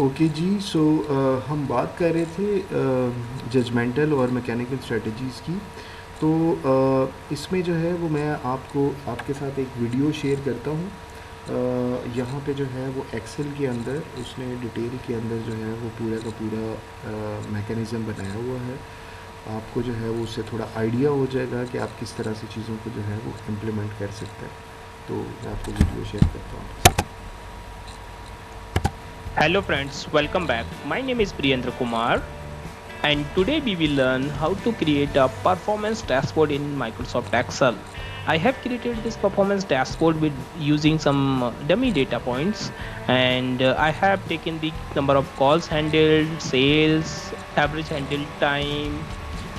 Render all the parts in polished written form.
Okay जी। सो हम बात कर रहे थे जजमेंटल और मैकेनिकल स्ट्रेटजीज़ की। तो इसमें जो है वो मैं आपके साथ एक वीडियो शेयर करता हूँ। यहाँ पे जो है वो एक्सेल के अंदर उसने डिटेल के अंदर जो है वो पूरा का पूरा मैकेनिज़्म बनाया हुआ है। आपको जो है वो उससे थोड़ा आइडिया हो जाएगा कि आप किस तरह से चीज़ों को जो है वो इम्प्लीमेंट कर सकते हैं। तो मैं आपको वीडियो शेयर करता हूँ। Hello friends, welcome back. My name is Priyendra Kumar and today we will learn how to create a performance dashboard in Microsoft Excel. I have created this performance dashboard with using some dummy data points and I have taken the number of calls handled, sales, average handle time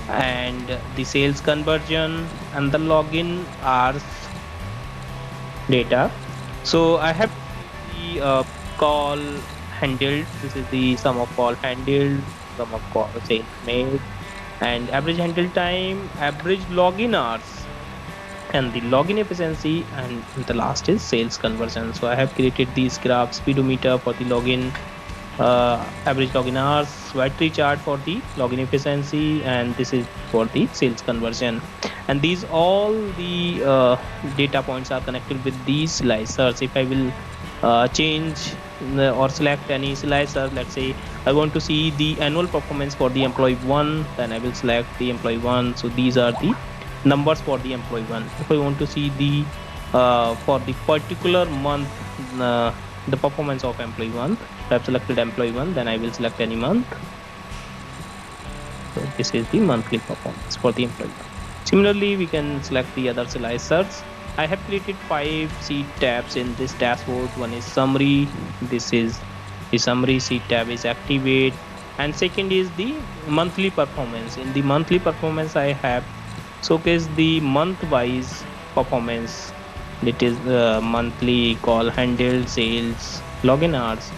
and the sales conversion and the login hours data. So I have the call handled. This is the sum of call handled, sum of call sales made, and average handle time, average login hours, and the login efficiency, and the last is sales conversion. So I have created these graph speedometer for the login, average login hours, battery chart for the login efficiency, and this is for the sales conversion. And these all the data points are connected with these slicers. If I will change or select any slicer, let's say I want to see the annual performance for the employee 1, then I will select the employee 1. So these are the numbers for the employee 1. If I want to see the for the particular month the performance of employee 1, I have selected employee 1, then I will select any month. So this is the monthly performance for the employee 1. Similarly, we can select the other slicers. I have created 5 sheet tabs in this dashboard. One is summary. This is the summary sheet tab is activate. And second is the monthly performance. In the monthly performance, I have showcased the month-wise performance. It is monthly call handled, sales, login hours,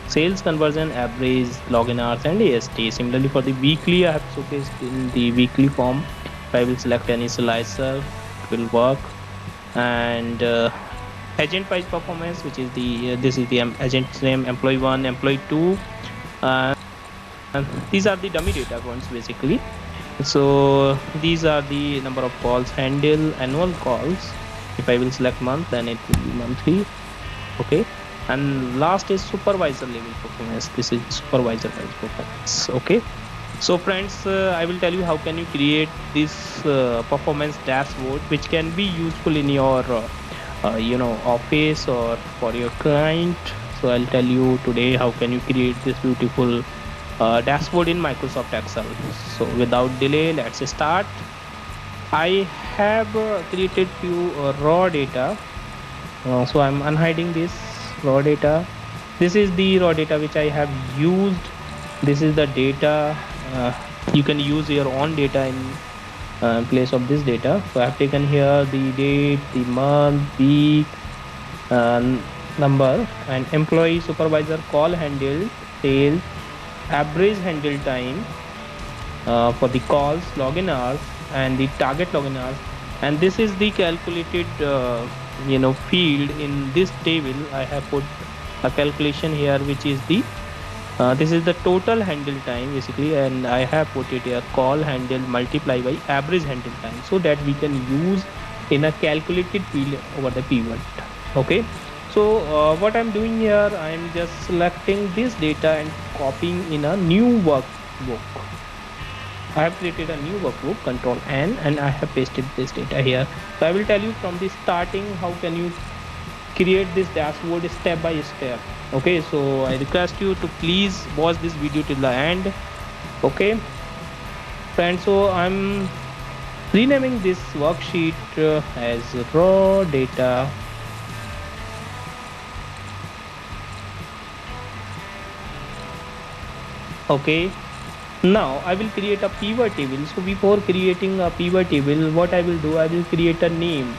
sales conversion, average login hours, and AST. Similarly, for the weekly, I have showcased in the weekly form. If I will select any slicer, it will work. And agent wise performance, which is the this is the agent's name, employee 1, employee 2, and these are the dummy data points basically. So these are the number of calls handle, annual calls. If I will select month, then it will be monthly. Okay. And last is supervisor level performance. This is supervisor level performance. Okay. So friends, I will tell you how can you create this performance dashboard, which can be useful in your office or for your client. So I'll tell you today how can you create this beautiful dashboard in Microsoft Excel. So without delay, let's start. I have created few raw data. So I'm unhiding this raw data. This is the raw data which I have used. This is the data. You can use your own data in place of this data. So I have taken here the date, the month, week, number, and employee, supervisor, call handled, sales, average handle time for the calls, login hours, and the target login hours. And this is the calculated field in this table. I have put a calculation here, which is the this is the total handle time basically, and I have put it here call handle multiply by average handle time, so that we can use in a calculated field over the pivot. Okay. So what I'm doing here, I'm just selecting this data and copying in a new workbook. I have created a new workbook, Control N, and I have pasted this data here. So I will tell you from the starting how can you create this dashboard step by step. Okay, so I request you to please watch this video till the end. Okay, friends, so I'm renaming this worksheet as raw data. Okay, now I will create a pivot table. So before creating a pivot table, what I will do, I will create a name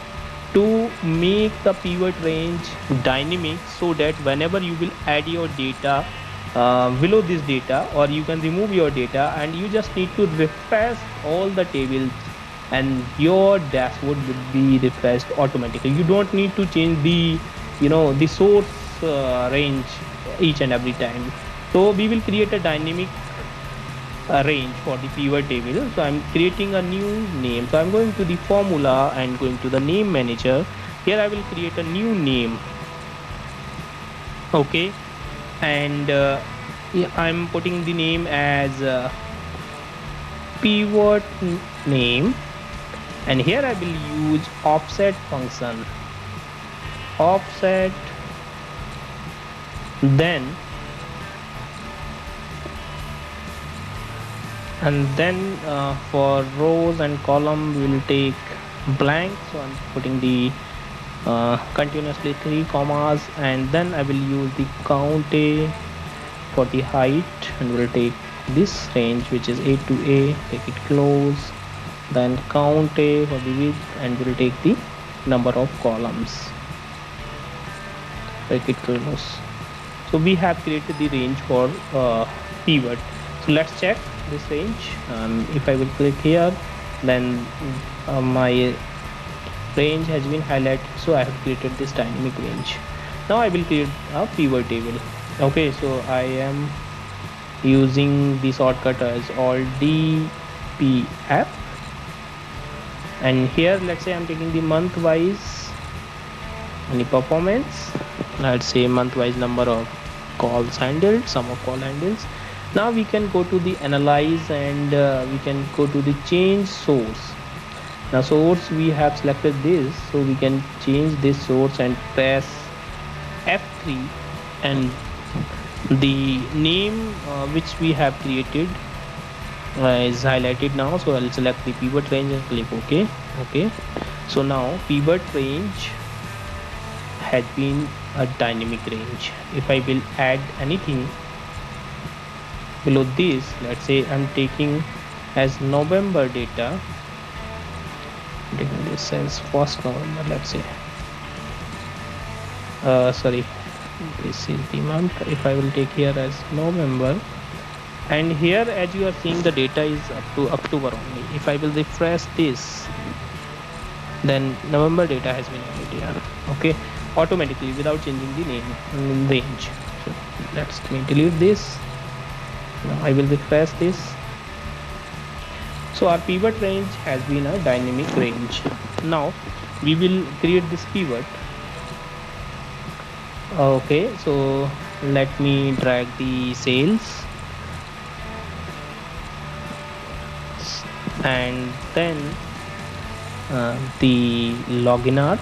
to make the pivot range dynamic, so that whenever you will add your data below this data, or you can remove your data, and you just need to refresh all the tables, and your dashboard will be refreshed automatically. You don't need to change the the source range each and every time. So we will create a dynamic range for the pivot table. So I'm creating a new name. So I'm going to the formula and going to the name manager. Here I will create a new name. Okay, and yeah, I'm putting the name as pivot name, and here I will use offset function. Offset, then for rows and column we will take blank. So I'm putting the continuously 3 commas, and then I will use the count A for the height, and we'll take this range which is A to A, take it close, then count A for the width, and we'll take the number of columns, take it close. So we have created the range for pivot. So let's check this range. If I will click here, then my range has been highlighted, so I have created this dynamic range. Now I will create a pivot table. Okay, so I am using the shortcut as Alt D P F, and here let's say I'm taking the month wise any performance. Let's say month wise number of calls handled, sum of call handles. Now we can go to the analyze, and we can go to the change source. Now source, we have selected this, so we can change this source and press F3, and the name which we have created is highlighted now. So I'll select the pivot range and click OK. Okay, so now pivot range has been a dynamic range. If I will add anything below this, let's say I'm taking as November data, taking this as 1st November, let's say, sorry, this is the month. If I will take here as November, and here as you are seeing the data is up to October only. If I will refresh this, then November data has been added here. Okay, automatically without changing the name range. So let's delete this. Now I will refresh this. So our pivot range has been a dynamic range. Now we will create this pivot. Okay, so let me drag the sales, and then the login hours.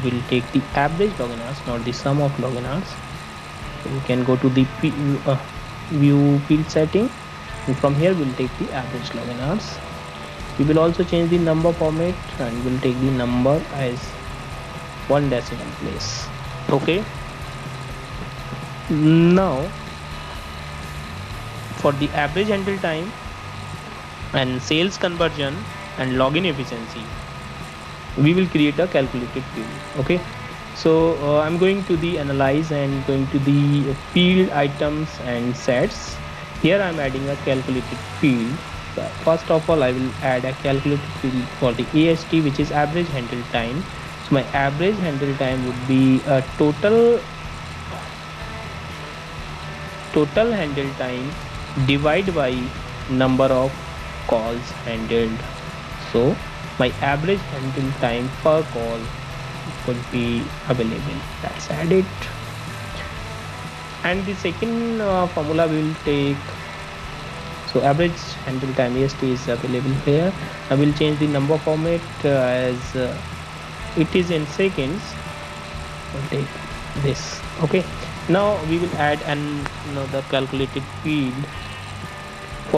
We'll take the average login hours, not the sum of login hours. So we can go to the view field setting, and from here we'll take the average login hours. We will also change the number format, and we'll take the number as 1 decimal place. Okay, now for the average handle time and sales conversion and login efficiency, we will create a calculated field. Okay, so I'm going to the analyze and going to the field items and sets. Here I'm adding a calculated field. First of all, I will add a calculated field for the AST, which is average handle time. So my average handle time would be a total handle time divided by number of calls handled. So my average handle time per call would be available. Let's add it. And the second formula we will take, so average handle time AST is available here. I will change the number format as it is in seconds. We'll take this. Okay, now we will add another calculated field